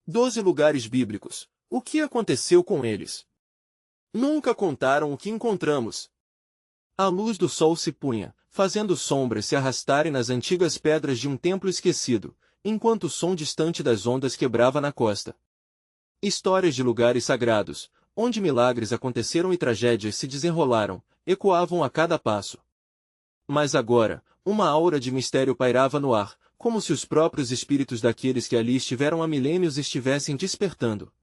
12 lugares bíblicos. O que aconteceu com eles? Nunca contaram o que encontramos. A luz do sol se punha, fazendo sombras se arrastarem nas antigas pedras de um templo esquecido, enquanto o som distante das ondas quebrava na costa. Histórias de lugares sagrados, onde milagres aconteceram e tragédias se desenrolaram, ecoavam a cada passo. Mas agora, uma aura de mistério pairava no ar, como se os próprios espíritos daqueles que ali estiveram há milênios estivessem despertando.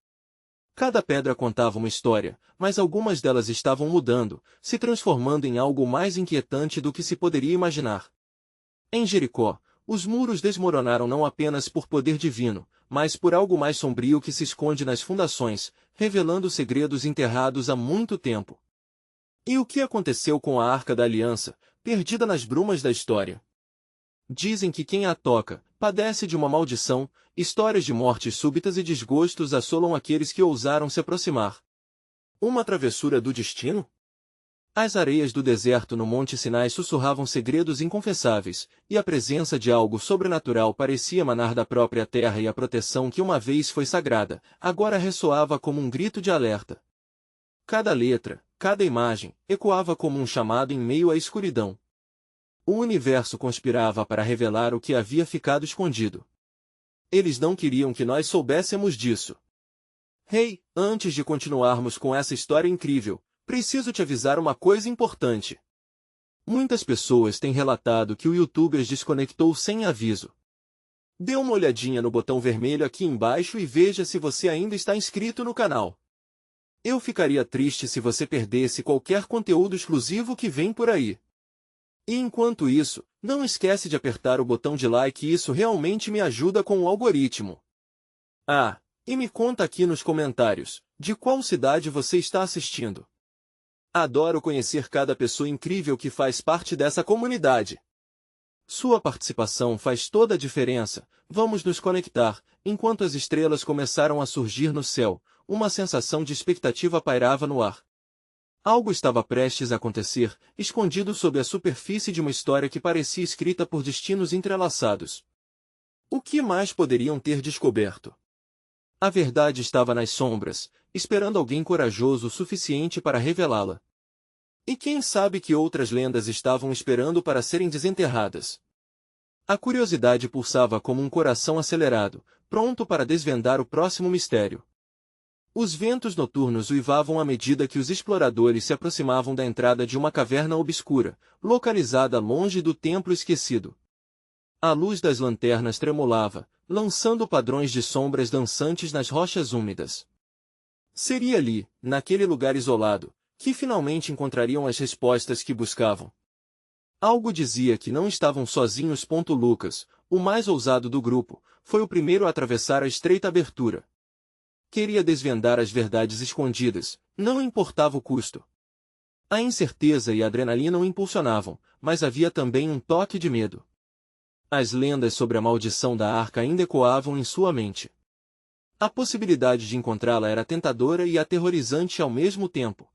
Cada pedra contava uma história, mas algumas delas estavam mudando, se transformando em algo mais inquietante do que se poderia imaginar. Em Jericó, os muros desmoronaram não apenas por poder divino, mas por algo mais sombrio que se esconde nas fundações, revelando segredos enterrados há muito tempo. E o que aconteceu com a Arca da Aliança, perdida nas brumas da história? Dizem que quem a toca, padece de uma maldição, histórias de mortes súbitas e desgostos assolam aqueles que ousaram se aproximar. Uma travessura do destino? As areias do deserto no Monte Sinai sussurravam segredos inconfessáveis, e a presença de algo sobrenatural parecia emanar da própria terra, e a proteção que uma vez foi sagrada, agora ressoava como um grito de alerta. Cada letra, cada imagem, ecoava como um chamado em meio à escuridão. O universo conspirava para revelar o que havia ficado escondido. Eles não queriam que nós soubéssemos disso. Hey, antes de continuarmos com essa história incrível, preciso te avisar uma coisa importante. Muitas pessoas têm relatado que o YouTube as desconectou sem aviso. Dê uma olhadinha no botão vermelho aqui embaixo e veja se você ainda está inscrito no canal. Eu ficaria triste se você perdesse qualquer conteúdo exclusivo que vem por aí. E enquanto isso, não esquece de apertar o botão de like, isso realmente me ajuda com o algoritmo. Ah, e me conta aqui nos comentários, de qual cidade você está assistindo. Adoro conhecer cada pessoa incrível que faz parte dessa comunidade. Sua participação faz toda a diferença. Vamos nos conectar. Enquanto as estrelas começaram a surgir no céu, uma sensação de expectativa pairava no ar. Algo estava prestes a acontecer, escondido sob a superfície de uma história que parecia escrita por destinos entrelaçados. O que mais poderiam ter descoberto? A verdade estava nas sombras, esperando alguém corajoso o suficiente para revelá-la. E quem sabe que outras lendas estavam esperando para serem desenterradas? A curiosidade pulsava como um coração acelerado, pronto para desvendar o próximo mistério. Os ventos noturnos uivavam à medida que os exploradores se aproximavam da entrada de uma caverna obscura, localizada longe do templo esquecido. A luz das lanternas tremulava, lançando padrões de sombras dançantes nas rochas úmidas. Seria ali, naquele lugar isolado, que finalmente encontrariam as respostas que buscavam. Algo dizia que não estavam sozinhos. Lucas, o mais ousado do grupo, foi o primeiro a atravessar a estreita abertura. Queria desvendar as verdades escondidas, não importava o custo. A incerteza e a adrenalina o impulsionavam, mas havia também um toque de medo. As lendas sobre a maldição da arca ainda ecoavam em sua mente. A possibilidade de encontrá-la era tentadora e aterrorizante ao mesmo tempo.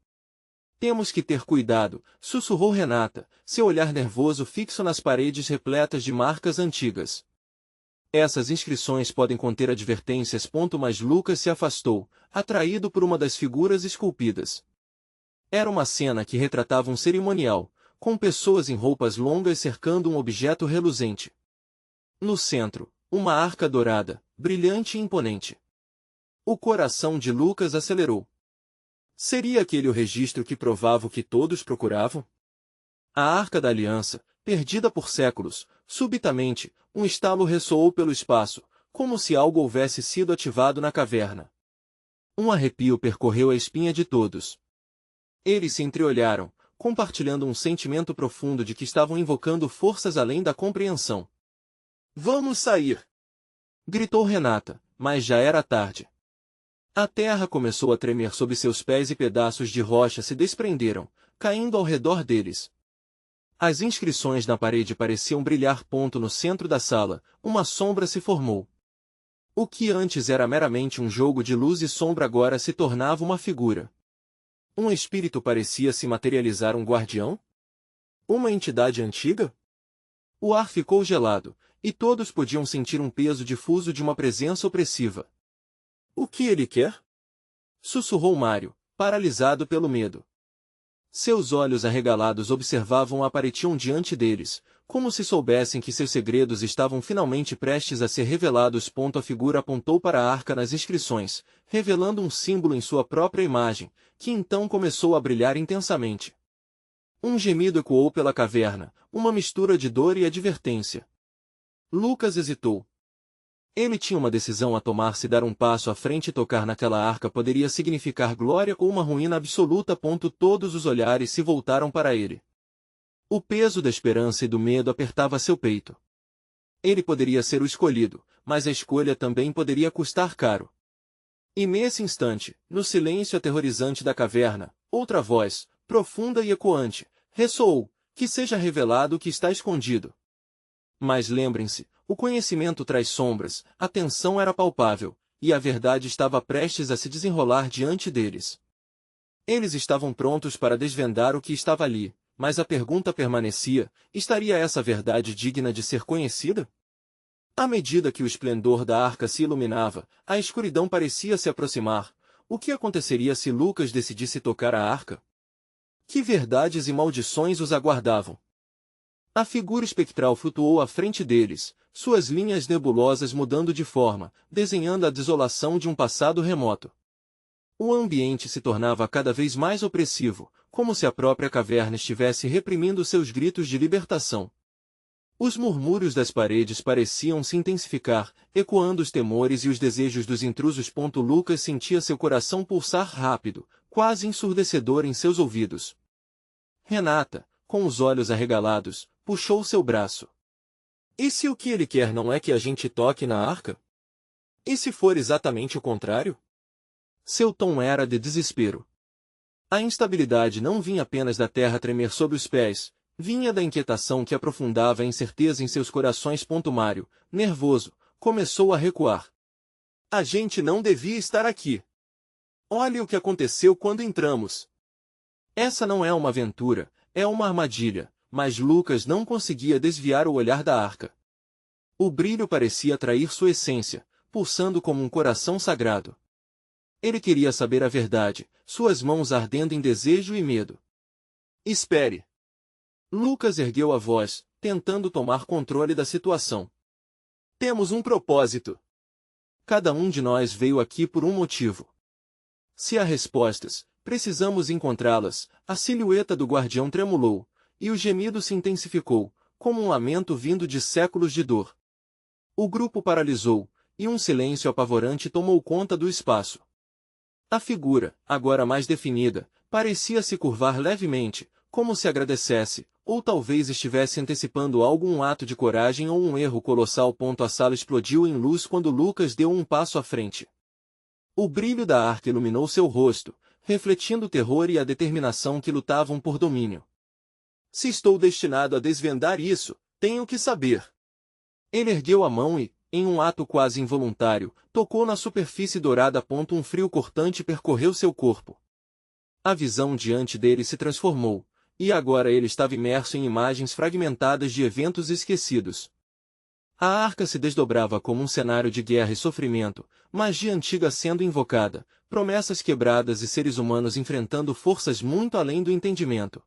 Temos que ter cuidado, sussurrou Renata, seu olhar nervoso fixo nas paredes repletas de marcas antigas. Essas inscrições podem conter advertências. Mas Lucas se afastou, atraído por uma das figuras esculpidas. Era uma cena que retratava um cerimonial, com pessoas em roupas longas cercando um objeto reluzente. No centro, uma arca dourada, brilhante e imponente. O coração de Lucas acelerou. Seria aquele o registro que provava o que todos procuravam? A Arca da Aliança, perdida por séculos, subitamente, um estalo ressoou pelo espaço, como se algo houvesse sido ativado na caverna. Um arrepio percorreu a espinha de todos. Eles se entreolharam, compartilhando um sentimento profundo de que estavam invocando forças além da compreensão. Vamos sair! Gritou Renata, mas já era tarde. A terra começou a tremer sob seus pés e pedaços de rocha se desprenderam, caindo ao redor deles. As inscrições na parede pareciam brilhar. No centro da sala, uma sombra se formou. O que antes era meramente um jogo de luz e sombra agora se tornava uma figura. Um espírito parecia se materializar. Um guardião? Uma entidade antiga? O ar ficou gelado, e todos podiam sentir um peso difuso de uma presença opressiva. O que ele quer? Sussurrou Mário, paralisado pelo medo. Seus olhos arregalados observavam a Paretium diante deles, como se soubessem que seus segredos estavam finalmente prestes a ser revelados. A figura apontou para a arca nas inscrições, revelando um símbolo em sua própria imagem, que então começou a brilhar intensamente. Um gemido ecoou pela caverna, uma mistura de dor e advertência. Lucas hesitou. Ele tinha uma decisão a tomar: se dar um passo à frente e tocar naquela arca poderia significar glória ou uma ruína absoluta. Todos os olhares se voltaram para ele. O peso da esperança e do medo apertava seu peito. Ele poderia ser o escolhido, mas a escolha também poderia custar caro. E nesse instante, no silêncio aterrorizante da caverna, outra voz, profunda e ecoante, ressoou: que seja revelado o que está escondido. Mas lembrem-se, o conhecimento traz sombras, a tensão era palpável, e a verdade estava prestes a se desenrolar diante deles. Eles estavam prontos para desvendar o que estava ali, mas a pergunta permanecia: estaria essa verdade digna de ser conhecida? À medida que o esplendor da arca se iluminava, a escuridão parecia se aproximar. O que aconteceria se Lucas decidisse tocar a arca? Que verdades e maldições os aguardavam? A figura espectral flutuou à frente deles, suas linhas nebulosas mudando de forma, desenhando a desolação de um passado remoto. O ambiente se tornava cada vez mais opressivo, como se a própria caverna estivesse reprimindo seus gritos de libertação. Os murmúrios das paredes pareciam se intensificar, ecoando os temores e os desejos dos intrusos. Lucas sentia seu coração pulsar rápido, quase ensurdecedor em seus ouvidos. Renata, com os olhos arregalados, puxou seu braço. E se o que ele quer não é que a gente toque na arca? E se for exatamente o contrário? Seu tom era de desespero. A instabilidade não vinha apenas da terra tremer sob os pés, vinha da inquietação que aprofundava a incerteza em seus corações. Mário, nervoso, começou a recuar. A gente não devia estar aqui. Olhe o que aconteceu quando entramos. Essa não é uma aventura, é uma armadilha, mas Lucas não conseguia desviar o olhar da arca. O brilho parecia atrair sua essência, pulsando como um coração sagrado. Ele queria saber a verdade, suas mãos ardendo em desejo e medo. Espere! Lucas ergueu a voz, tentando tomar controle da situação. Temos um propósito. Cada um de nós veio aqui por um motivo. Se há respostas, precisamos encontrá-las. A silhueta do guardião tremulou, e o gemido se intensificou, como um lamento vindo de séculos de dor. O grupo paralisou, e um silêncio apavorante tomou conta do espaço. A figura, agora mais definida, parecia se curvar levemente, como se agradecesse, ou talvez estivesse antecipando algum ato de coragem ou um erro colossal. A sala explodiu em luz quando Lucas deu um passo à frente. O brilho da arca iluminou seu rosto, refletindo o terror e a determinação que lutavam por domínio. Se estou destinado a desvendar isso, tenho que saber. Ele ergueu a mão e, em um ato quase involuntário, tocou na superfície dourada. Um frio cortante percorreu seu corpo. A visão diante dele se transformou, e agora ele estava imerso em imagens fragmentadas de eventos esquecidos. A arca se desdobrava como um cenário de guerra e sofrimento, magia antiga sendo invocada, promessas quebradas e seres humanos enfrentando forças muito além do entendimento.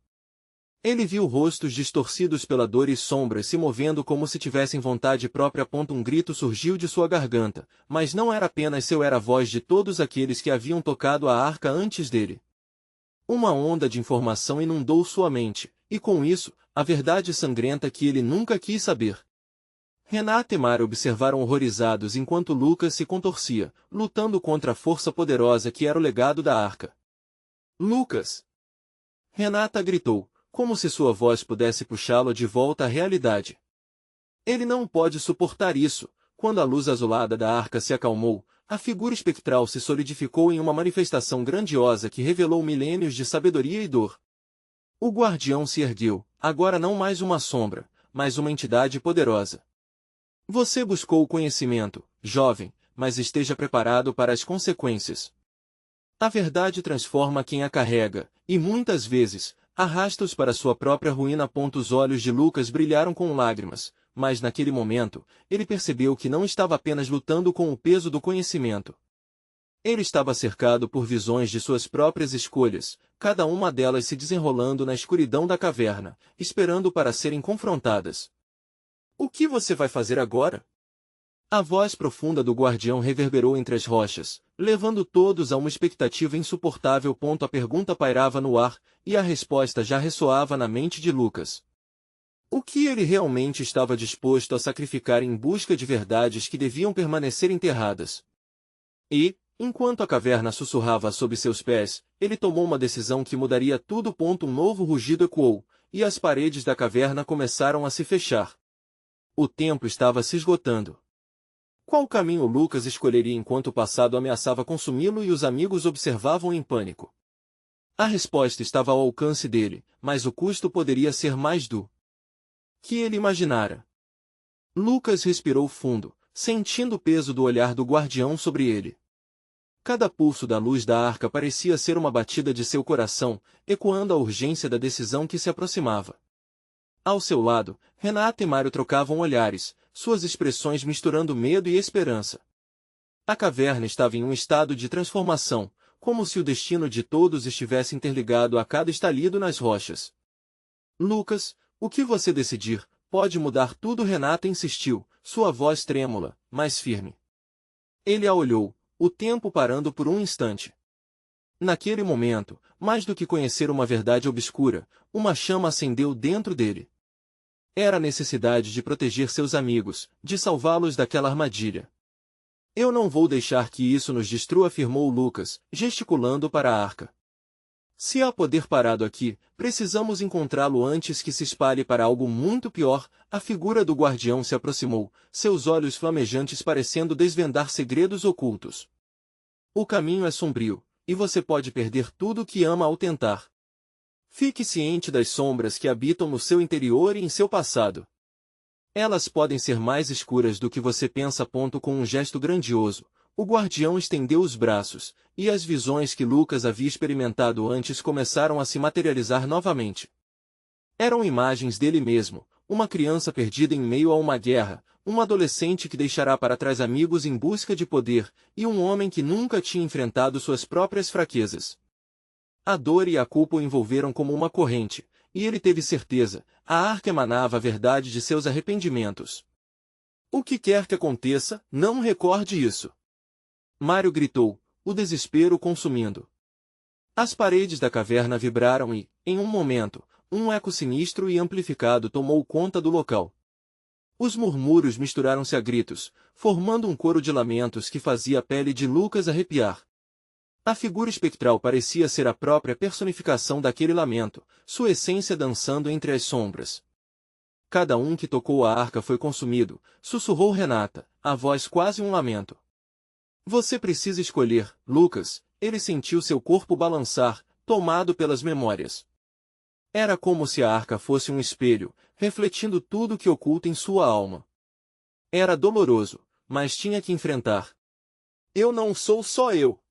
Ele viu rostos distorcidos pela dor e sombras se movendo como se tivessem vontade própria. Um grito surgiu de sua garganta, mas não era apenas seu, era a voz de todos aqueles que haviam tocado a arca antes dele. Uma onda de informação inundou sua mente, e com isso, a verdade sangrenta que ele nunca quis saber. Renata e Mário observaram horrorizados enquanto Lucas se contorcia, lutando contra a força poderosa que era o legado da arca. Lucas! Renata gritou, como se sua voz pudesse puxá-lo de volta à realidade. Ele não pode suportar isso. Quando a luz azulada da arca se acalmou, a figura espectral se solidificou em uma manifestação grandiosa que revelou milênios de sabedoria e dor. O guardião se ergueu, agora não mais uma sombra, mas uma entidade poderosa. Você buscou o conhecimento, jovem, mas esteja preparado para as consequências. A verdade transforma quem a carrega, e muitas vezes, arrasta-os para sua própria ruína. Os olhos de Lucas brilharam com lágrimas, mas naquele momento, ele percebeu que não estava apenas lutando com o peso do conhecimento. Ele estava cercado por visões de suas próprias escolhas, cada uma delas se desenrolando na escuridão da caverna, esperando para serem confrontadas. O que você vai fazer agora? A voz profunda do guardião reverberou entre as rochas, levando todos a uma expectativa insuportável. A pergunta pairava no ar, e a resposta já ressoava na mente de Lucas. O que ele realmente estava disposto a sacrificar em busca de verdades que deviam permanecer enterradas? E, enquanto a caverna sussurrava sob seus pés, ele tomou uma decisão que mudaria tudo. Um novo rugido ecoou, e as paredes da caverna começaram a se fechar. O tempo estava se esgotando. Qual caminho Lucas escolheria enquanto o passado ameaçava consumi-lo e os amigos observavam em pânico? A resposta estava ao alcance dele, mas o custo poderia ser mais do que ele imaginara. Lucas respirou fundo, sentindo o peso do olhar do guardião sobre ele. Cada pulso da luz da arca parecia ser uma batida de seu coração, ecoando a urgência da decisão que se aproximava. Ao seu lado, Renata e Mário trocavam olhares, suas expressões misturando medo e esperança. A caverna estava em um estado de transformação, como se o destino de todos estivesse interligado a cada estalido nas rochas. Lucas, o que você decidir, pode mudar tudo. Renata insistiu, sua voz trêmula, mas firme. Ele a olhou, o tempo parando por um instante. Naquele momento, mais do que conhecer uma verdade obscura, uma chama acendeu dentro dele. Era a necessidade de proteger seus amigos, de salvá-los daquela armadilha. Eu não vou deixar que isso nos destrua, afirmou Lucas, gesticulando para a arca. Se há poder parado aqui, precisamos encontrá-lo antes que se espalhe para algo muito pior. A figura do guardião se aproximou, seus olhos flamejantes parecendo desvendar segredos ocultos. O caminho é sombrio, e você pode perder tudo o que ama ao tentar. Fique ciente das sombras que habitam no seu interior e em seu passado. Elas podem ser mais escuras do que você pensa. Com um gesto grandioso, o guardião estendeu os braços, e as visões que Lucas havia experimentado antes começaram a se materializar novamente. Eram imagens dele mesmo, uma criança perdida em meio a uma guerra, um adolescente que deixará para trás amigos em busca de poder, e um homem que nunca tinha enfrentado suas próprias fraquezas. A dor e a culpa o envolveram como uma corrente, e ele teve certeza, a arca emanava a verdade de seus arrependimentos. O que quer que aconteça, não recorde isso. Mário gritou, o desespero consumindo. As paredes da caverna vibraram e, em um momento, um eco sinistro e amplificado tomou conta do local. Os murmúrios misturaram-se a gritos, formando um coro de lamentos que fazia a pele de Lucas arrepiar. A figura espectral parecia ser a própria personificação daquele lamento, sua essência dançando entre as sombras. Cada um que tocou a arca foi consumido, sussurrou Renata, a voz quase um lamento. Você precisa escolher, Lucas. Ele sentiu seu corpo balançar, tomado pelas memórias. Era como se a arca fosse um espelho, refletindo tudo que oculta em sua alma. Era doloroso, mas tinha que enfrentar. Eu não sou só eu!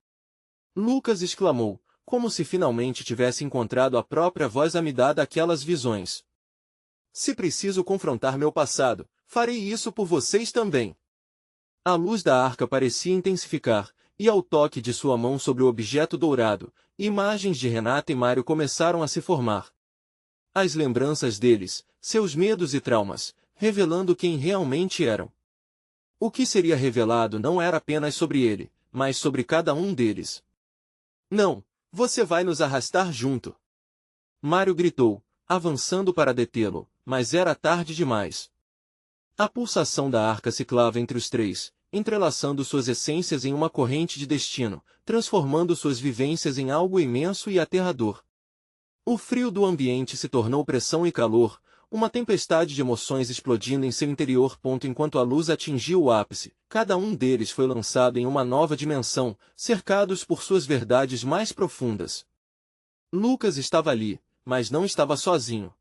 Lucas exclamou, como se finalmente tivesse encontrado a própria voz a me dar daquelas visões. Se preciso confrontar meu passado, farei isso por vocês também. A luz da arca parecia intensificar, e ao toque de sua mão sobre o objeto dourado, imagens de Renata e Mário começaram a se formar. As lembranças deles, seus medos e traumas, revelando quem realmente eram. O que seria revelado não era apenas sobre ele, mas sobre cada um deles. Não, você vai nos arrastar junto. Mário gritou, avançando para detê-lo, mas era tarde demais. A pulsação da arca ciclava entre os três, entrelaçando suas essências em uma corrente de destino, transformando suas vivências em algo imenso e aterrador. O frio do ambiente se tornou pressão e calor, uma tempestade de emoções explodindo em seu interior. Enquanto a luz atingiu o ápice, cada um deles foi lançado em uma nova dimensão, cercados por suas verdades mais profundas. Lucas estava ali, mas não estava sozinho.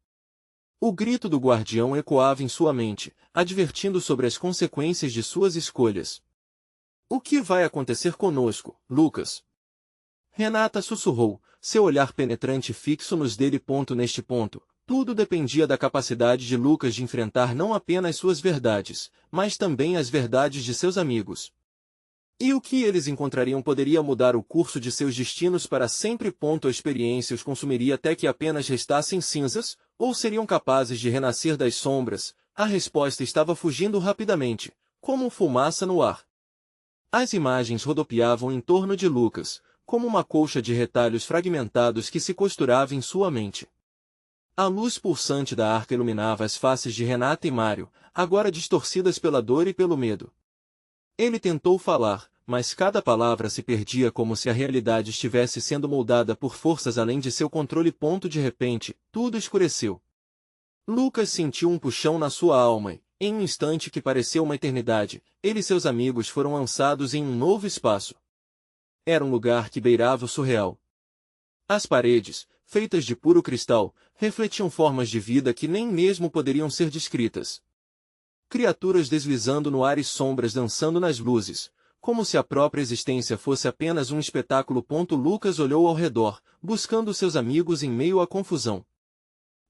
O grito do guardião ecoava em sua mente, advertindo sobre as consequências de suas escolhas. O que vai acontecer conosco, Lucas? Renata sussurrou, seu olhar penetrante fixo nos dele. Neste ponto, tudo dependia da capacidade de Lucas de enfrentar não apenas suas verdades, mas também as verdades de seus amigos. E o que eles encontrariam poderia mudar o curso de seus destinos para sempre. A experiência os consumiria até que apenas restassem cinzas, ou seriam capazes de renascer das sombras? A resposta estava fugindo rapidamente, como fumaça no ar. As imagens rodopiavam em torno de Lucas, como uma colcha de retalhos fragmentados que se costurava em sua mente. A luz pulsante da arca iluminava as faces de Renata e Mário, agora distorcidas pela dor e pelo medo. Ele tentou falar, mas cada palavra se perdia como se a realidade estivesse sendo moldada por forças além de seu controle. De repente, tudo escureceu. Lucas sentiu um puxão na sua alma e, em um instante que pareceu uma eternidade, ele e seus amigos foram lançados em um novo espaço. Era um lugar que beirava o surreal. As paredes, feitas de puro cristal, refletiam formas de vida que nem mesmo poderiam ser descritas. Criaturas deslizando no ar e sombras dançando nas luzes, como se a própria existência fosse apenas um espetáculo. Lucas olhou ao redor, buscando seus amigos em meio à confusão.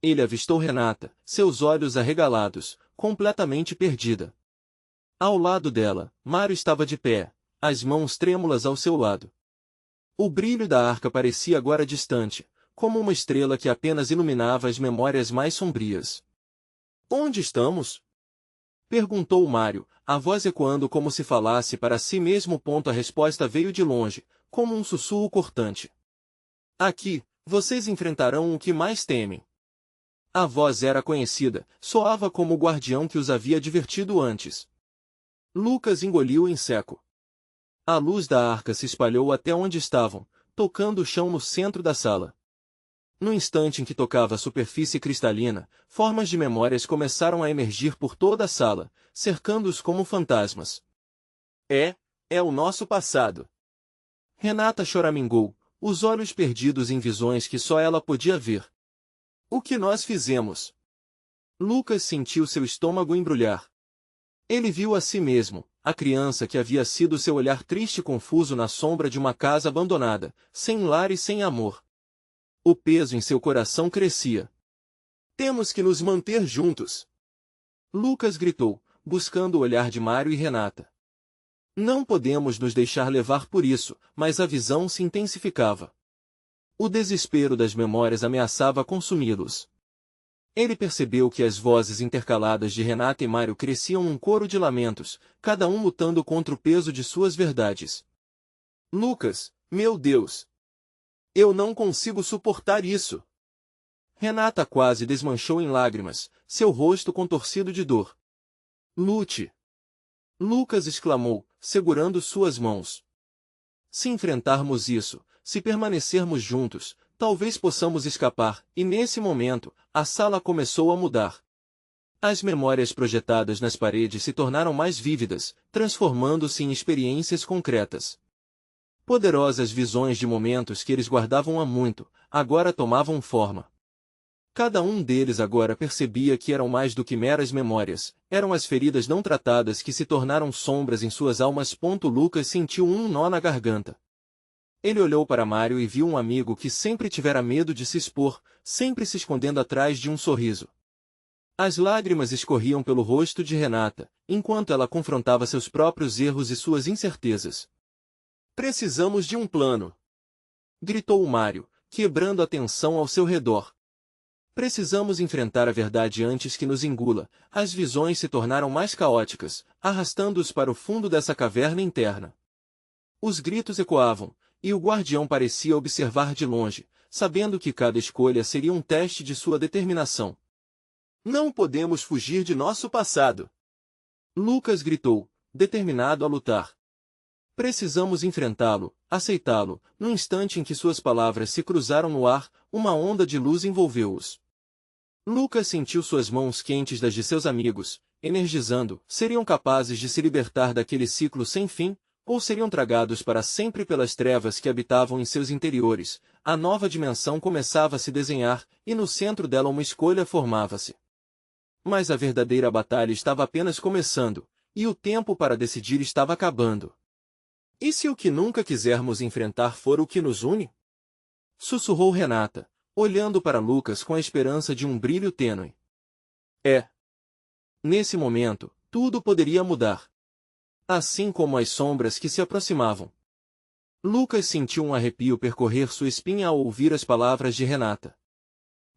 Ele avistou Renata, seus olhos arregalados, completamente perdida. Ao lado dela, Mário estava de pé, as mãos trêmulas ao seu lado. O brilho da arca parecia agora distante, como uma estrela que apenas iluminava as memórias mais sombrias. Onde estamos? Perguntou Mário, a voz ecoando como se falasse para si mesmo. A resposta veio de longe, como um sussurro cortante. Aqui, vocês enfrentarão o que mais temem. A voz era conhecida, soava como o guardião que os havia advertido antes. Lucas engoliu em seco. A luz da arca se espalhou até onde estavam, tocando o chão no centro da sala. No instante em que tocava a superfície cristalina, formas de memórias começaram a emergir por toda a sala, cercando-os como fantasmas. É o nosso passado. Renata choramingou, os olhos perdidos em visões que só ela podia ver. O que nós fizemos? Lucas sentiu seu estômago embrulhar. Ele viu a si mesmo, a criança que havia sido seu olhar triste e confuso na sombra de uma casa abandonada, sem lar e sem amor. O peso em seu coração crescia. Temos que nos manter juntos. Lucas gritou, buscando o olhar de Mário e Renata. Não podemos nos deixar levar por isso, mas a visão se intensificava. O desespero das memórias ameaçava consumi-los. Ele percebeu que as vozes intercaladas de Renata e Mário cresciam num coro de lamentos, cada um lutando contra o peso de suas verdades. Lucas, meu Deus! Eu não consigo suportar isso! Renata quase desmanchou em lágrimas, seu rosto contorcido de dor. Lute! Lucas exclamou, segurando suas mãos. Se enfrentarmos isso, se permanecermos juntos, talvez possamos escapar, e nesse momento, a sala começou a mudar. As memórias projetadas nas paredes se tornaram mais vívidas, transformando-se em experiências concretas. Poderosas visões de momentos que eles guardavam há muito, agora tomavam forma. Cada um deles agora percebia que eram mais do que meras memórias, eram as feridas não tratadas que se tornaram sombras em suas almas. Lucas sentiu um nó na garganta. Ele olhou para Mário e viu um amigo que sempre tivera medo de se expor, sempre se escondendo atrás de um sorriso. As lágrimas escorriam pelo rosto de Renata, enquanto ela confrontava seus próprios erros e suas incertezas. Precisamos de um plano! Gritou Mário, quebrando a tensão ao seu redor. Precisamos enfrentar a verdade antes que nos engula. As visões se tornaram mais caóticas, arrastando-os para o fundo dessa caverna interna. Os gritos ecoavam, e o guardião parecia observar de longe, sabendo que cada escolha seria um teste de sua determinação. Não podemos fugir de nosso passado! Lucas gritou, determinado a lutar. Precisamos enfrentá-lo, aceitá-lo. No instante em que suas palavras se cruzaram no ar, uma onda de luz envolveu-os. Lucas sentiu suas mãos quentes das de seus amigos, energizando. Seriam capazes de se libertar daquele ciclo sem fim, ou seriam tragados para sempre pelas trevas que habitavam em seus interiores. A nova dimensão começava a se desenhar, e no centro dela uma escolha formava-se. Mas a verdadeira batalha estava apenas começando, e o tempo para decidir estava acabando. E se o que nunca quisermos enfrentar for o que nos une? Sussurrou Renata, olhando para Lucas com a esperança de um brilho tênue. Nesse momento, tudo poderia mudar. assim como as sombras que se aproximavam. Lucas sentiu um arrepio percorrer sua espinha ao ouvir as palavras de Renata.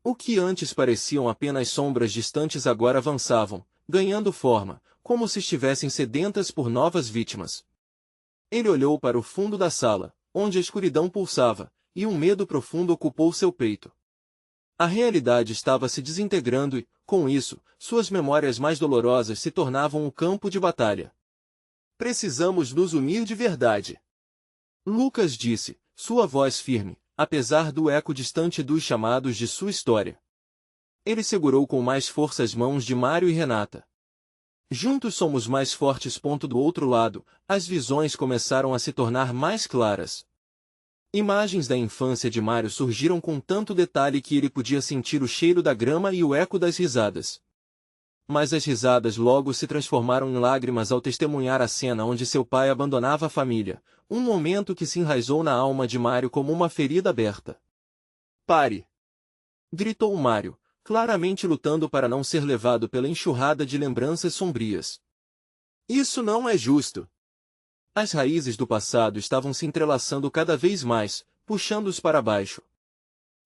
O que antes pareciam apenas sombras distantes agora avançavam, ganhando forma, como se estivessem sedentas por novas vítimas. Ele olhou para o fundo da sala, onde a escuridão pulsava, e um medo profundo ocupou seu peito. A realidade estava se desintegrando e, com isso, suas memórias mais dolorosas se tornavam o campo de batalha. Precisamos nos unir de verdade. Lucas disse, sua voz firme, apesar do eco distante dos chamados de sua história. Ele segurou com mais força as mãos de Mário e Renata. Juntos somos mais fortes. Do outro lado, as visões começaram a se tornar mais claras. Imagens da infância de Mário surgiram com tanto detalhe que ele podia sentir o cheiro da grama e o eco das risadas. Mas as risadas logo se transformaram em lágrimas ao testemunhar a cena onde seu pai abandonava a família, um momento que se enraizou na alma de Mário como uma ferida aberta. "Pare!" gritou Mário, claramente lutando para não ser levado pela enxurrada de lembranças sombrias. "Isso não é justo." As raízes do passado estavam se entrelaçando cada vez mais, puxando-os para baixo.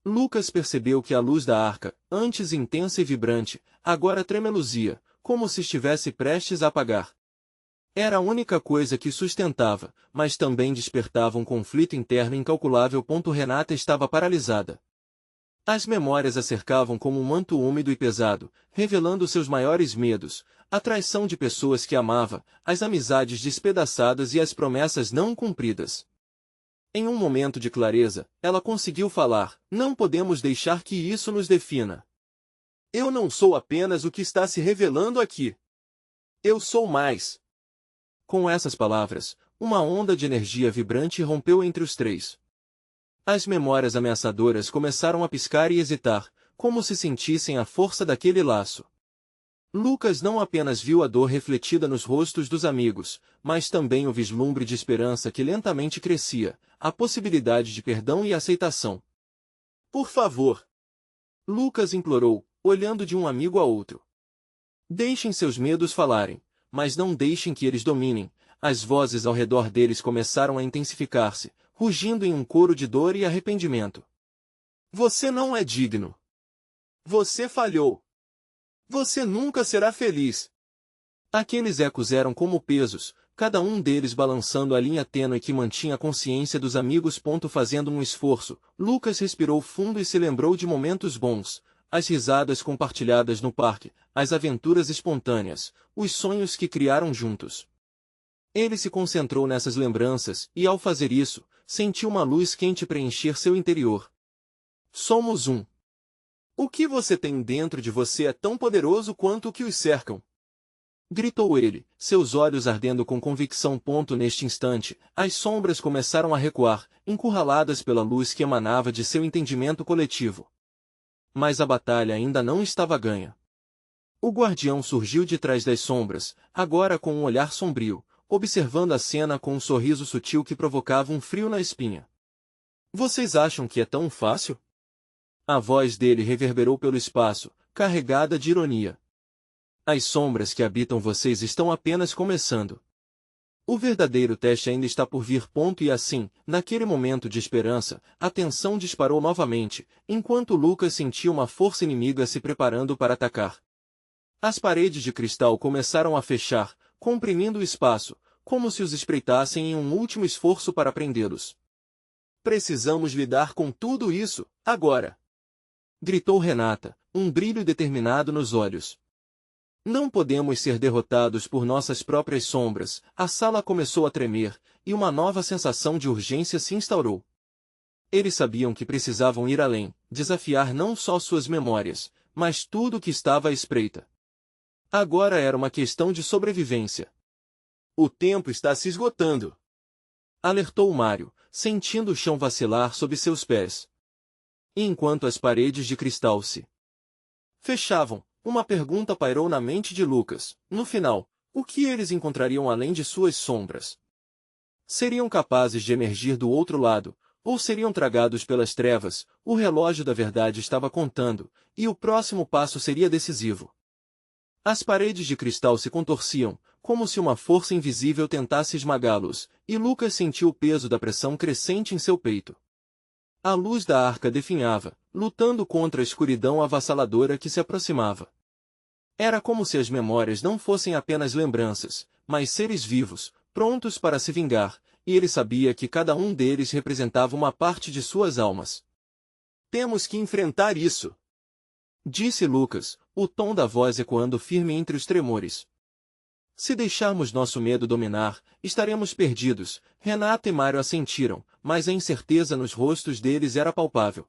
Lucas percebeu que a luz da arca, antes intensa e vibrante, agora tremeluzia, como se estivesse prestes a apagar. Era a única coisa que sustentava, mas também despertava um conflito interno incalculável. Renata estava paralisada. As memórias a cercavam como um manto úmido e pesado, revelando seus maiores medos, a traição de pessoas que amava, as amizades despedaçadas e as promessas não cumpridas. Em um momento de clareza, ela conseguiu falar: "Não podemos deixar que isso nos defina. Eu não sou apenas o que está se revelando aqui. Eu sou mais." Com essas palavras, uma onda de energia vibrante rompeu entre os três. As memórias ameaçadoras começaram a piscar e hesitar, como se sentissem a força daquele laço. Lucas não apenas viu a dor refletida nos rostos dos amigos, mas também o vislumbre de esperança que lentamente crescia, a possibilidade de perdão e aceitação. "Por favor!" Lucas implorou, olhando de um amigo a outro. "Deixem seus medos falarem, mas não deixem que eles dominem." As vozes ao redor deles começaram a intensificar-se, rugindo em um coro de dor e arrependimento. "Você não é digno. Você falhou. Você nunca será feliz." Aqueles ecos eram como pesos, cada um deles balançando a linha tênue que mantinha a consciência dos amigos. Fazendo um esforço, Lucas respirou fundo e se lembrou de momentos bons, as risadas compartilhadas no parque, as aventuras espontâneas, os sonhos que criaram juntos. Ele se concentrou nessas lembranças e, ao fazer isso, sentiu uma luz quente preencher seu interior. "Somos um. O que você tem dentro de você é tão poderoso quanto o que os cercam." Gritou ele, seus olhos ardendo com convicção. Neste instante, as sombras começaram a recuar, encurraladas pela luz que emanava de seu entendimento coletivo. Mas a batalha ainda não estava ganha. O guardião surgiu de trás das sombras, agora com um olhar sombrio, observando a cena com um sorriso sutil que provocava um frio na espinha. "Vocês acham que é tão fácil?" A voz dele reverberou pelo espaço, carregada de ironia. "As sombras que habitam vocês estão apenas começando. O verdadeiro teste ainda está por vir." E assim, naquele momento de esperança, a tensão disparou novamente, enquanto Lucas sentia uma força inimiga se preparando para atacar. As paredes de cristal começaram a fechar, comprimindo o espaço, como se os espreitassem em um último esforço para prendê-los. "Precisamos lidar com tudo isso, agora!" gritou Renata, um brilho determinado nos olhos. "Não podemos ser derrotados por nossas próprias sombras." A sala começou a tremer, e uma nova sensação de urgência se instaurou. Eles sabiam que precisavam ir além, desafiar não só suas memórias, mas tudo o que estava à espreita. Agora era uma questão de sobrevivência. "O tempo está se esgotando!" alertou Mário, sentindo o chão vacilar sob seus pés. E enquanto as paredes de cristal se fechavam, uma pergunta pairou na mente de Lucas. No final, o que eles encontrariam além de suas sombras? Seriam capazes de emergir do outro lado, ou seriam tragados pelas trevas? O relógio da verdade estava contando, e o próximo passo seria decisivo. As paredes de cristal se contorciam, como se uma força invisível tentasse esmagá-los, e Lucas sentiu o peso da pressão crescente em seu peito. A luz da arca definhava, lutando contra a escuridão avassaladora que se aproximava. Era como se as memórias não fossem apenas lembranças, mas seres vivos, prontos para se vingar, e ele sabia que cada um deles representava uma parte de suas almas. Temos que enfrentar isso, disse Lucas, o tom da voz ecoando firme entre os tremores. Se deixarmos nosso medo dominar, estaremos perdidos. Renata e Mário assentiram, mas a incerteza nos rostos deles era palpável.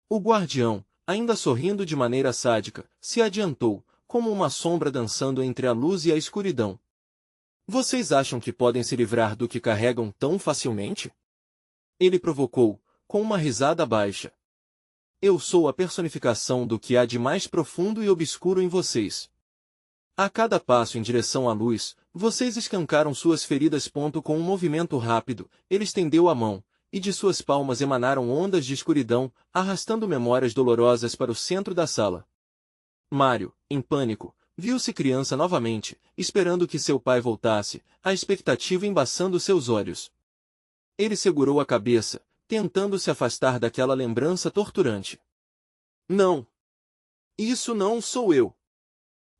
O guardião, ainda sorrindo de maneira sádica, se adiantou, como uma sombra dançando entre a luz e a escuridão. Vocês acham que podem se livrar do que carregam tão facilmente? Ele provocou, com uma risada baixa. Eu sou a personificação do que há de mais profundo e obscuro em vocês. A cada passo em direção à luz, vocês escancaram suas feridas. Com um movimento rápido, ele estendeu a mão, e de suas palmas emanaram ondas de escuridão, arrastando memórias dolorosas para o centro da sala. Mário, em pânico, viu-se criança novamente, esperando que seu pai voltasse, a expectativa embaçando seus olhos. Ele segurou a cabeça, tentando se afastar daquela lembrança torturante. Não! Isso não sou eu!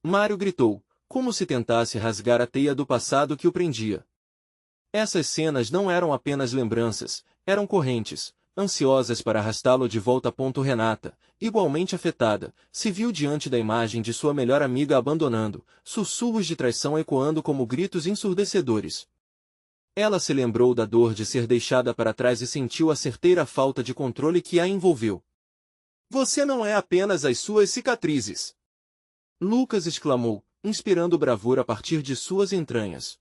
Mário gritou, como se tentasse rasgar a teia do passado que o prendia. Essas cenas não eram apenas lembranças, eram correntes, ansiosas para arrastá-lo de volta. Renata, igualmente afetada, se viu diante da imagem de sua melhor amiga abandonando, sussurros de traição ecoando como gritos ensurdecedores. Ela se lembrou da dor de ser deixada para trás e sentiu a certeira falta de controle que a envolveu. Você não é apenas as suas cicatrizes! Lucas exclamou, inspirando bravura a partir de suas entranhas.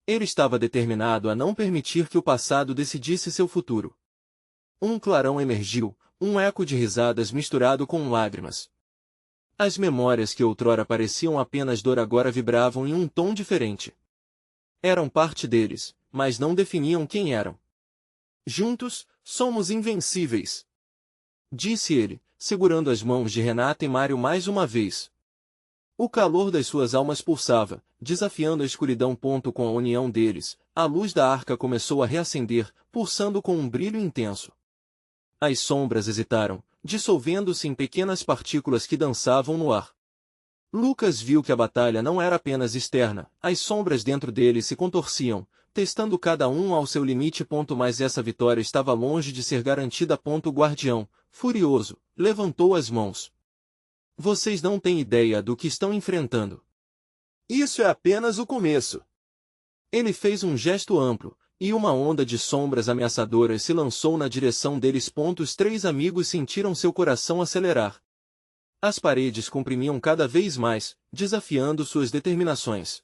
Ele estava determinado a não permitir que o passado decidisse seu futuro. Um clarão emergiu, um eco de risadas misturado com lágrimas. As memórias que outrora pareciam apenas dor agora vibravam em um tom diferente. Eram parte deles, mas não definiam quem eram. Juntos, somos invencíveis, disse ele, segurando as mãos de Renata e Mário mais uma vez. O calor das suas almas pulsava, desafiando a escuridão. Com a união deles, a luz da arca começou a reacender, pulsando com um brilho intenso. As sombras hesitaram, dissolvendo-se em pequenas partículas que dançavam no ar. Lucas viu que a batalha não era apenas externa, as sombras dentro dele se contorciam, testando cada um ao seu limite. Mas essa vitória estava longe de ser garantida. O guardião, furioso, levantou as mãos. Vocês não têm ideia do que estão enfrentando. Isso é apenas o começo. Ele fez um gesto amplo, e uma onda de sombras ameaçadoras se lançou na direção deles. Os três amigos sentiram seu coração acelerar. As paredes comprimiam cada vez mais, desafiando suas determinações.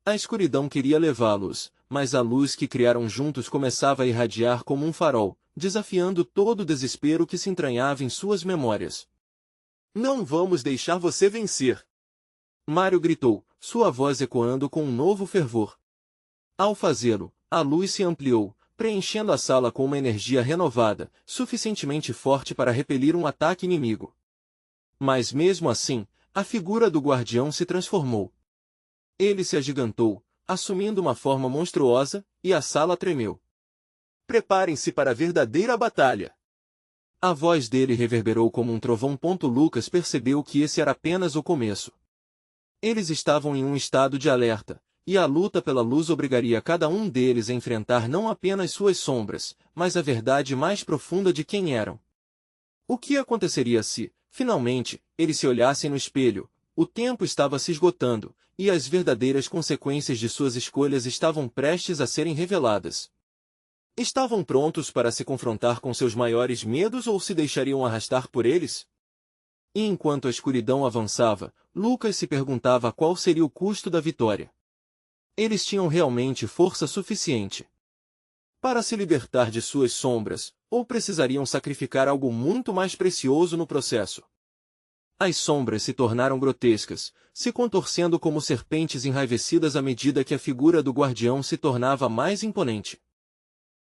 A escuridão queria levá-los, mas a luz que criaram juntos começava a irradiar como um farol, desafiando todo o desespero que se entranhava em suas memórias. Não vamos deixar você vencer! Mário gritou, sua voz ecoando com um novo fervor. Ao fazê-lo, a luz se ampliou, preenchendo a sala com uma energia renovada, suficientemente forte para repelir um ataque inimigo. Mas mesmo assim, a figura do guardião se transformou. Ele se agigantou, assumindo uma forma monstruosa, e a sala tremeu. Preparem-se para a verdadeira batalha! A voz dele reverberou como um trovão. Lucas percebeu que esse era apenas o começo. Eles estavam em um estado de alerta, e a luta pela luz obrigaria cada um deles a enfrentar não apenas suas sombras, mas a verdade mais profunda de quem eram. O que aconteceria se, finalmente, eles se olhassem no espelho? O tempo estava se esgotando, e as verdadeiras consequências de suas escolhas estavam prestes a serem reveladas. Estavam prontos para se confrontar com seus maiores medos ou se deixariam arrastar por eles? E enquanto a escuridão avançava, Lucas se perguntava qual seria o custo da vitória. Eles tinham realmente força suficiente para se libertar de suas sombras, ou precisariam sacrificar algo muito mais precioso no processo? As sombras se tornaram grotescas, se contorcendo como serpentes enraivecidas à medida que a figura do guardião se tornava mais imponente.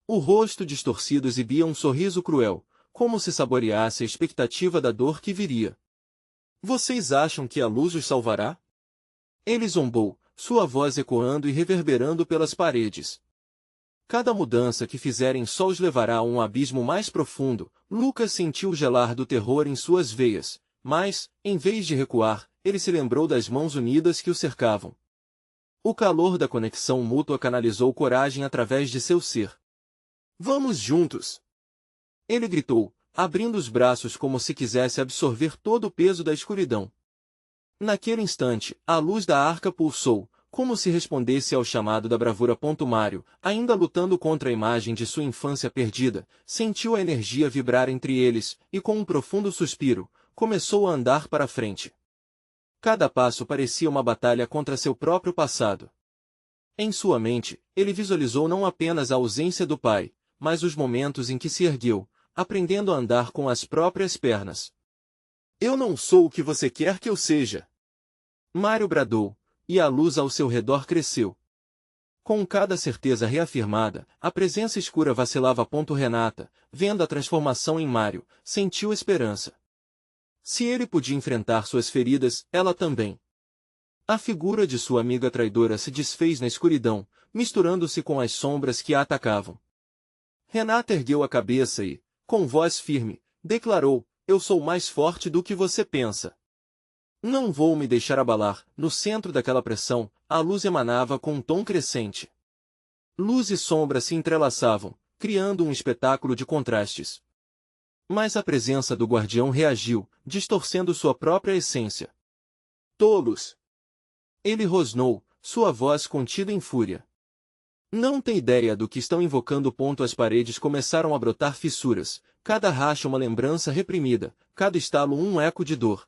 O rosto distorcido exibia um sorriso cruel, como se saboreasse a expectativa da dor que viria. Vocês acham que a luz os salvará? Ele zombou, sua voz ecoando e reverberando pelas paredes. Cada mudança que fizerem só os levará a um abismo mais profundo. Lucas sentiu o gelar do terror em suas veias, mas, em vez de recuar, ele se lembrou das mãos unidas que o cercavam. O calor da conexão mútua canalizou coragem através de seu ser. Vamos juntos! Ele gritou, abrindo os braços como se quisesse absorver todo o peso da escuridão. Naquele instante, a luz da arca pulsou, como se respondesse ao chamado da bravura. Mário, ainda lutando contra a imagem de sua infância perdida, sentiu a energia vibrar entre eles, e com um profundo suspiro, começou a andar para frente. Cada passo parecia uma batalha contra seu próprio passado. Em sua mente, ele visualizou não apenas a ausência do pai, mas os momentos em que se ergueu, aprendendo a andar com as próprias pernas. Eu não sou o que você quer que eu seja. Mário bradou, e a luz ao seu redor cresceu. Com cada certeza reafirmada, a presença escura vacilava. Renata, vendo a transformação em Mário, sentiu esperança. Se ele podia enfrentar suas feridas, ela também. A figura de sua amiga traidora se desfez na escuridão, misturando-se com as sombras que a atacavam. Renata ergueu a cabeça e, com voz firme, declarou: eu sou mais forte do que você pensa. Não vou me deixar abalar. No centro daquela pressão, a luz emanava com um tom crescente. Luz e sombra se entrelaçavam, criando um espetáculo de contrastes. Mas a presença do guardião reagiu, distorcendo sua própria essência. Tolos! Ele rosnou, sua voz contida em fúria. Não tem ideia do que estão invocando. As paredes começaram a brotar fissuras, cada racha uma lembrança reprimida, cada estalo um eco de dor.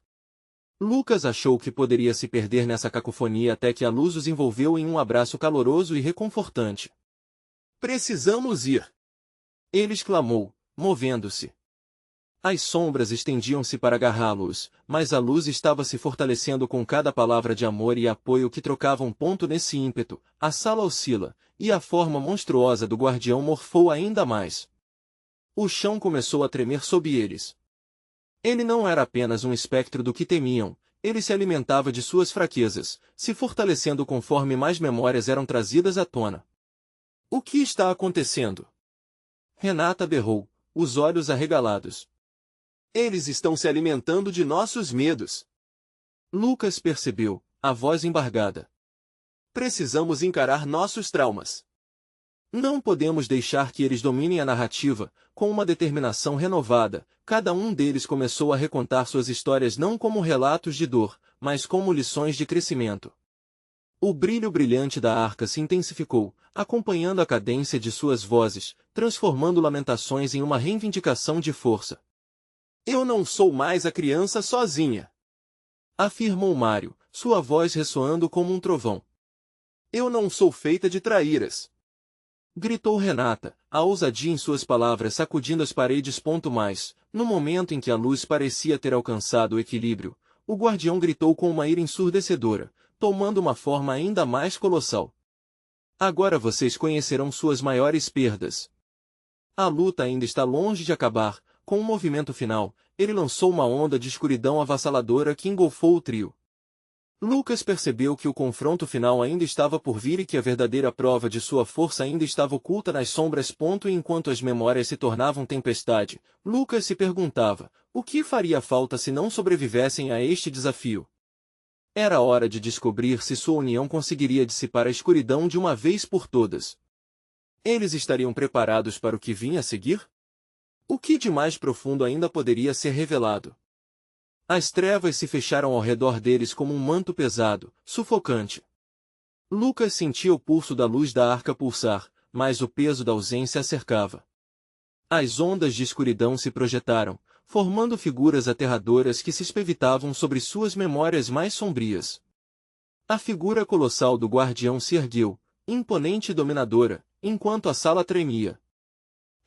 Lucas achou que poderia se perder nessa cacofonia até que a luz os envolveu em um abraço caloroso e reconfortante. Precisamos ir! Ele exclamou, movendo-se. As sombras estendiam-se para agarrá-los, mas a luz estava se fortalecendo com cada palavra de amor e apoio que trocavam. Nesse ímpeto, a sala oscila, e a forma monstruosa do guardião morfou ainda mais. O chão começou a tremer sob eles. Ele não era apenas um espectro do que temiam, ele se alimentava de suas fraquezas, se fortalecendo conforme mais memórias eram trazidas à tona. O que está acontecendo? Renata berrou, os olhos arregalados. Eles estão se alimentando de nossos medos. Lucas percebeu, a voz embargada. Precisamos encarar nossos traumas. Não podemos deixar que eles dominem a narrativa. Com uma determinação renovada, cada um deles começou a recontar suas histórias não como relatos de dor, mas como lições de crescimento. O brilho brilhante da arca se intensificou, acompanhando a cadência de suas vozes, transformando lamentações em uma reivindicação de força. Eu não sou mais a criança sozinha, afirmou Mário, sua voz ressoando como um trovão. Eu não sou feita de traíras, gritou Renata, a ousadia em suas palavras sacudindo as paredes. Mais, no momento em que a luz parecia ter alcançado o equilíbrio, o guardião gritou com uma ira ensurdecedora, tomando uma forma ainda mais colossal. Agora vocês conhecerão suas maiores perdas. A luta ainda está longe de acabar. Com um movimento final, ele lançou uma onda de escuridão avassaladora que engolfou o trio. Lucas percebeu que o confronto final ainda estava por vir e que a verdadeira prova de sua força ainda estava oculta nas sombras. E enquanto as memórias se tornavam tempestade, Lucas se perguntava, o que faria falta se não sobrevivessem a este desafio? Era hora de descobrir se sua união conseguiria dissipar a escuridão de uma vez por todas. Eles estariam preparados para o que vinha a seguir? O que de mais profundo ainda poderia ser revelado? As trevas se fecharam ao redor deles como um manto pesado, sufocante. Lucas sentia o pulso da luz da arca pulsar, mas o peso da ausência a cercava. As ondas de escuridão se projetaram, formando figuras aterradoras que se espevitavam sobre suas memórias mais sombrias. A figura colossal do guardião se ergueu, imponente e dominadora, enquanto a sala tremia.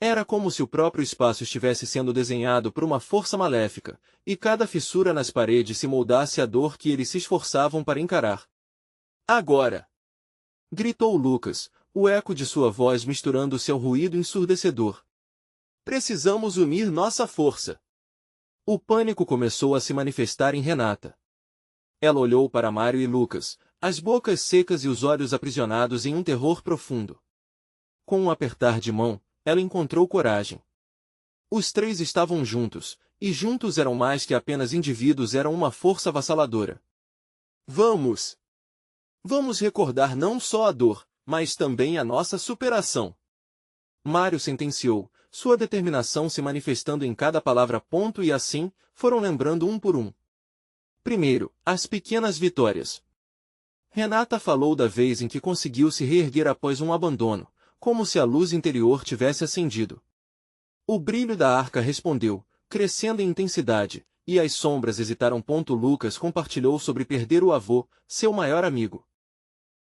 Era como se o próprio espaço estivesse sendo desenhado por uma força maléfica, e cada fissura nas paredes se moldasse à dor que eles se esforçavam para encarar. Agora! Gritou Lucas, o eco de sua voz misturando-se ao ruído ensurdecedor. Precisamos unir nossa força. O pânico começou a se manifestar em Renata. Ela olhou para Mário e Lucas, as bocas secas e os olhos aprisionados em um terror profundo. Com um apertar de mão, ela encontrou coragem. Os três estavam juntos, e juntos eram mais que apenas indivíduos, eram uma força avassaladora. Vamos! Vamos recordar não só a dor, mas também a nossa superação. Mário sentenciou, sua determinação se manifestando em cada palavra. E assim, foram lembrando um por um. Primeiro, as pequenas vitórias. Renata falou da vez em que conseguiu se reerguer após um abandono, como se a luz interior tivesse acendido. O brilho da arca respondeu, crescendo em intensidade, e as sombras hesitaram. Lucas compartilhou sobre perder o avô, seu maior amigo.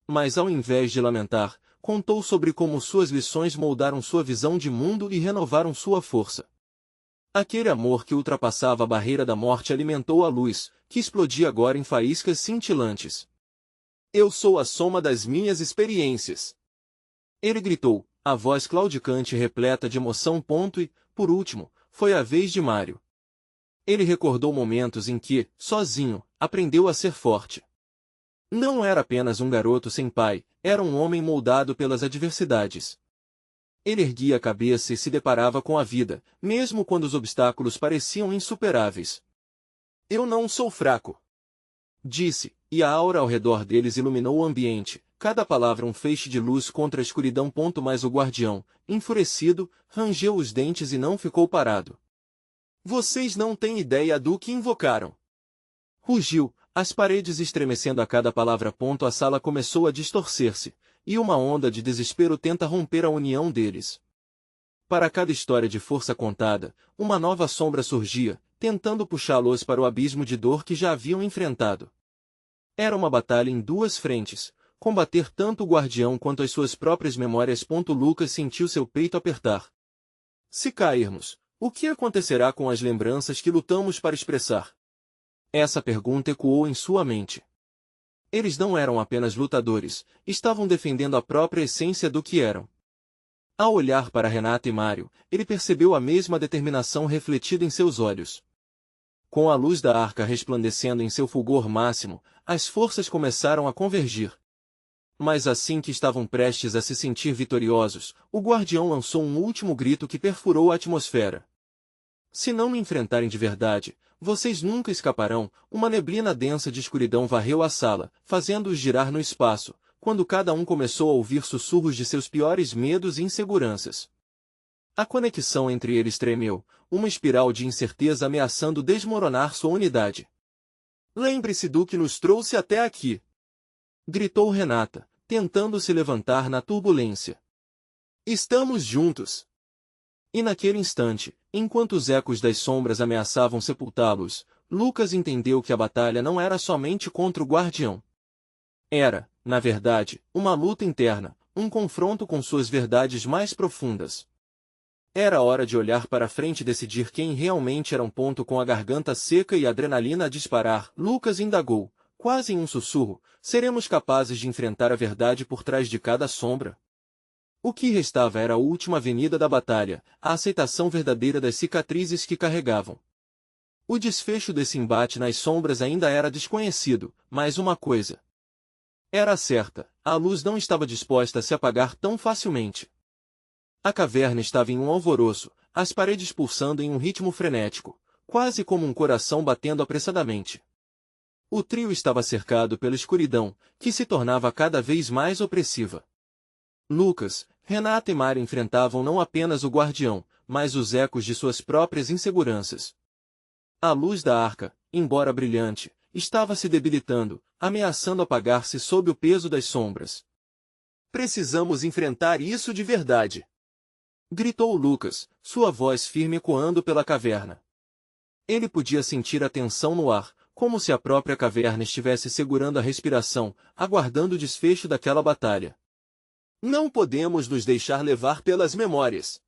Mas ao invés de lamentar, contou sobre como suas lições moldaram sua visão de mundo e renovaram sua força. Aquele amor que ultrapassava a barreira da morte alimentou a luz, que explodia agora em faíscas cintilantes. Eu sou a soma das minhas experiências. Ele gritou, a voz claudicante e repleta de emoção. E, por último, foi a vez de Mário. Ele recordou momentos em que, sozinho, aprendeu a ser forte. Não era apenas um garoto sem pai, era um homem moldado pelas adversidades. Ele erguia a cabeça e se deparava com a vida, mesmo quando os obstáculos pareciam insuperáveis. Eu não sou fraco, disse, e a aura ao redor deles iluminou o ambiente, cada palavra um feixe de luz contra a escuridão. Mas o guardião, enfurecido, rangeu os dentes e não ficou parado. Vocês não têm ideia do que invocaram. Rugiu, as paredes estremecendo a cada palavra. A sala começou a distorcer-se, e uma onda de desespero tenta romper a união deles. Para cada história de força contada, uma nova sombra surgia, tentando puxá-los para o abismo de dor que já haviam enfrentado. Era uma batalha em duas frentes, combater tanto o guardião quanto as suas próprias memórias. Lucas sentiu seu peito apertar. Se cairmos, o que acontecerá com as lembranças que lutamos para expressar? Essa pergunta ecoou em sua mente. Eles não eram apenas lutadores, estavam defendendo a própria essência do que eram. Ao olhar para Renata e Mário, ele percebeu a mesma determinação refletida em seus olhos. Com a luz da arca resplandecendo em seu fulgor máximo, as forças começaram a convergir. Mas assim que estavam prestes a se sentir vitoriosos, o guardião lançou um último grito que perfurou a atmosfera. Se não me enfrentarem de verdade, vocês nunca escaparão. Uma neblina densa de escuridão varreu a sala, fazendo-os girar no espaço, quando cada um começou a ouvir sussurros de seus piores medos e inseguranças. A conexão entre eles tremeu, uma espiral de incerteza ameaçando desmoronar sua unidade. Lembre-se do que nos trouxe até aqui, gritou Renata, tentando se levantar na turbulência. Estamos juntos. E naquele instante, enquanto os ecos das sombras ameaçavam sepultá-los, Lucas entendeu que a batalha não era somente contra o guardião. Era, na verdade, uma luta interna, um confronto com suas verdades mais profundas. Era hora de olhar para frente e decidir quem realmente era. Com a garganta seca e a adrenalina a disparar, Lucas indagou, quase em um sussurro, seremos capazes de enfrentar a verdade por trás de cada sombra? O que restava era a última avenida da batalha, a aceitação verdadeira das cicatrizes que carregavam. O desfecho desse embate nas sombras ainda era desconhecido, mas uma coisa era certa, a luz não estava disposta a se apagar tão facilmente. A caverna estava em um alvoroço, as paredes pulsando em um ritmo frenético, quase como um coração batendo apressadamente. O trio estava cercado pela escuridão, que se tornava cada vez mais opressiva. Lucas, Renata e Mário enfrentavam não apenas o guardião, mas os ecos de suas próprias inseguranças. A luz da arca, embora brilhante, estava se debilitando, ameaçando apagar-se sob o peso das sombras. Precisamos enfrentar isso de verdade, gritou Lucas, sua voz firme ecoando pela caverna. Ele podia sentir a tensão no ar, como se a própria caverna estivesse segurando a respiração, aguardando o desfecho daquela batalha. Não podemos nos deixar levar pelas memórias.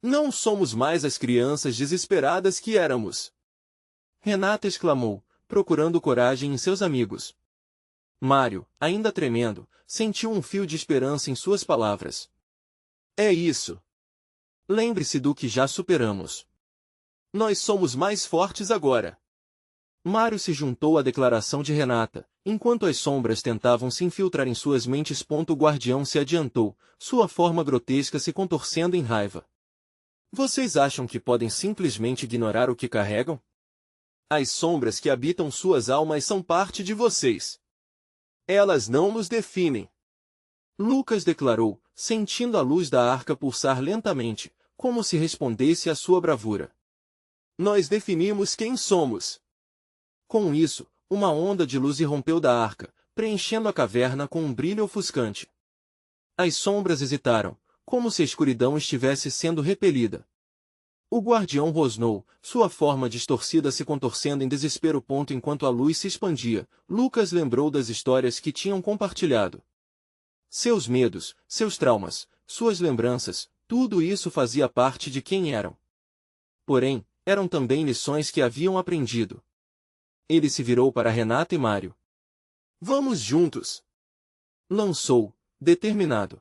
Não somos mais as crianças desesperadas que éramos. Renata exclamou, procurando coragem em seus amigos. Mário, ainda tremendo, sentiu um fio de esperança em suas palavras. É isso. Lembre-se do que já superamos. Nós somos mais fortes agora. Mário se juntou à declaração de Renata, enquanto as sombras tentavam se infiltrar em suas mentes. O guardião se adiantou, sua forma grotesca se contorcendo em raiva. Vocês acham que podem simplesmente ignorar o que carregam? As sombras que habitam suas almas são parte de vocês. Elas não nos definem. Lucas declarou, sentindo a luz da arca pulsar lentamente, como se respondesse à sua bravura. Nós definimos quem somos. Com isso, uma onda de luz irrompeu da arca, preenchendo a caverna com um brilho ofuscante. As sombras hesitaram, como se a escuridão estivesse sendo repelida. O guardião rosnou, sua forma distorcida se contorcendo em desespero. Enquanto a luz se expandia, Lucas lembrou das histórias que tinham compartilhado. Seus medos, seus traumas, suas lembranças, tudo isso fazia parte de quem eram. Porém, eram também lições que haviam aprendido. Ele se virou para Renata e Mário. Vamos juntos! Lançou, determinado.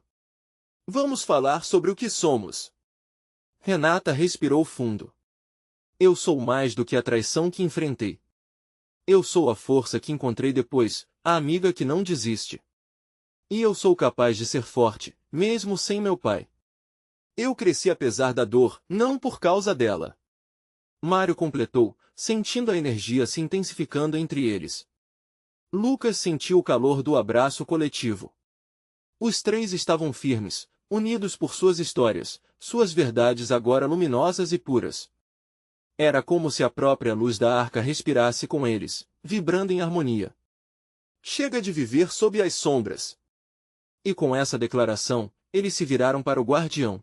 Vamos falar sobre o que somos. Renata respirou fundo. Eu sou mais do que a traição que enfrentei. Eu sou a força que encontrei depois, a amiga que não desiste. E eu sou capaz de ser forte, mesmo sem meu pai. Eu cresci apesar da dor, não por causa dela. Mário completou, sentindo a energia se intensificando entre eles. Lucas sentiu o calor do abraço coletivo. Os três estavam firmes, unidos por suas histórias, suas verdades agora luminosas e puras. Era como se a própria luz da arca respirasse com eles, vibrando em harmonia. Chega de viver sob as sombras. E com essa declaração, eles se viraram para o guardião.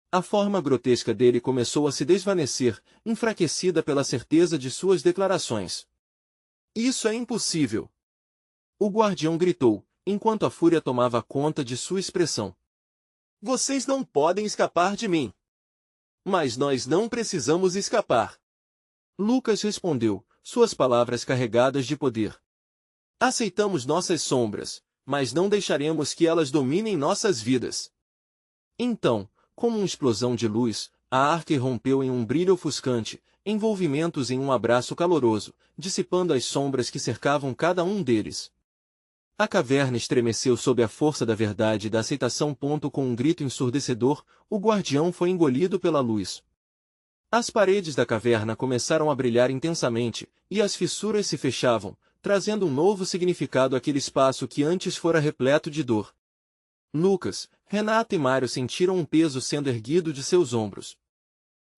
A forma grotesca dele começou a se desvanecer, enfraquecida pela certeza de suas declarações. Isso é impossível! O guardião gritou, enquanto a fúria tomava conta de sua expressão. Vocês não podem escapar de mim. Mas nós não precisamos escapar. Lucas respondeu, suas palavras carregadas de poder. Aceitamos nossas sombras, mas não deixaremos que elas dominem nossas vidas. Então, como uma explosão de luz, a arca irrompeu em um brilho ofuscante, envolvimentos em um abraço caloroso, dissipando as sombras que cercavam cada um deles. A caverna estremeceu sob a força da verdade e da aceitação. Com um grito ensurdecedor, o guardião foi engolido pela luz. As paredes da caverna começaram a brilhar intensamente, e as fissuras se fechavam, trazendo um novo significado àquele espaço que antes fora repleto de dor. Lucas, Renata e Mário sentiram um peso sendo erguido de seus ombros.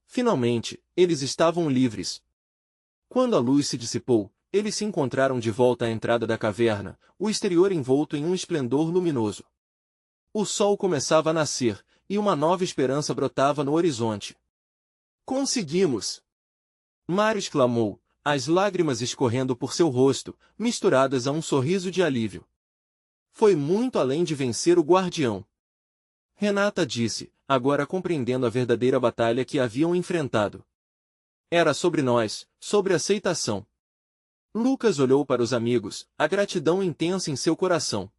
Finalmente, eles estavam livres. Quando a luz se dissipou, eles se encontraram de volta à entrada da caverna, o exterior envolto em um esplendor luminoso. O sol começava a nascer, e uma nova esperança brotava no horizonte. Conseguimos! Mário exclamou, as lágrimas escorrendo por seu rosto, misturadas a um sorriso de alívio. Foi muito além de vencer o guardião. Renata disse, agora compreendendo a verdadeira batalha que haviam enfrentado. Era sobre nós, sobre aceitação. Lucas olhou para os amigos, a gratidão intensa em seu coração.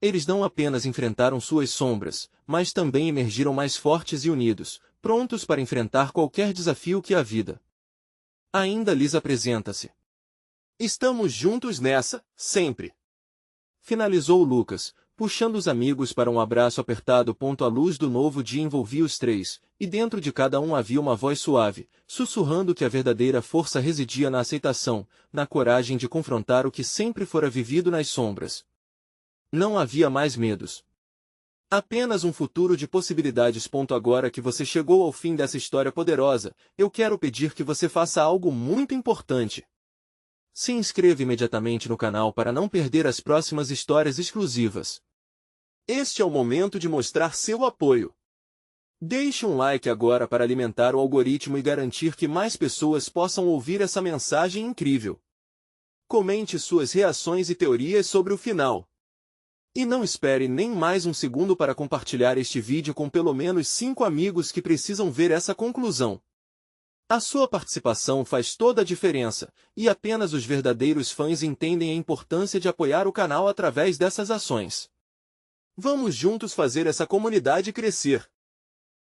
Eles não apenas enfrentaram suas sombras, mas também emergiram mais fortes e unidos, prontos para enfrentar qualquer desafio que a vida ainda lhes apresenta-se. Estamos juntos nessa, sempre. Finalizou Lucas, puxando os amigos para um abraço apertado. A luz do novo dia envolvia os três, e dentro de cada um havia uma voz suave, sussurrando que a verdadeira força residia na aceitação, na coragem de confrontar o que sempre fora vivido nas sombras. Não havia mais medos. Apenas um futuro de possibilidades. Agora que você chegou ao fim dessa história poderosa, eu quero pedir que você faça algo muito importante. Se inscreva imediatamente no canal para não perder as próximas histórias exclusivas. Este é o momento de mostrar seu apoio. Deixe um like agora para alimentar o algoritmo e garantir que mais pessoas possam ouvir essa mensagem incrível. Comente suas reações e teorias sobre o final. E não espere nem mais um segundo para compartilhar este vídeo com pelo menos 5 amigos que precisam ver essa conclusão. A sua participação faz toda a diferença, e apenas os verdadeiros fãs entendem a importância de apoiar o canal através dessas ações. Vamos juntos fazer essa comunidade crescer.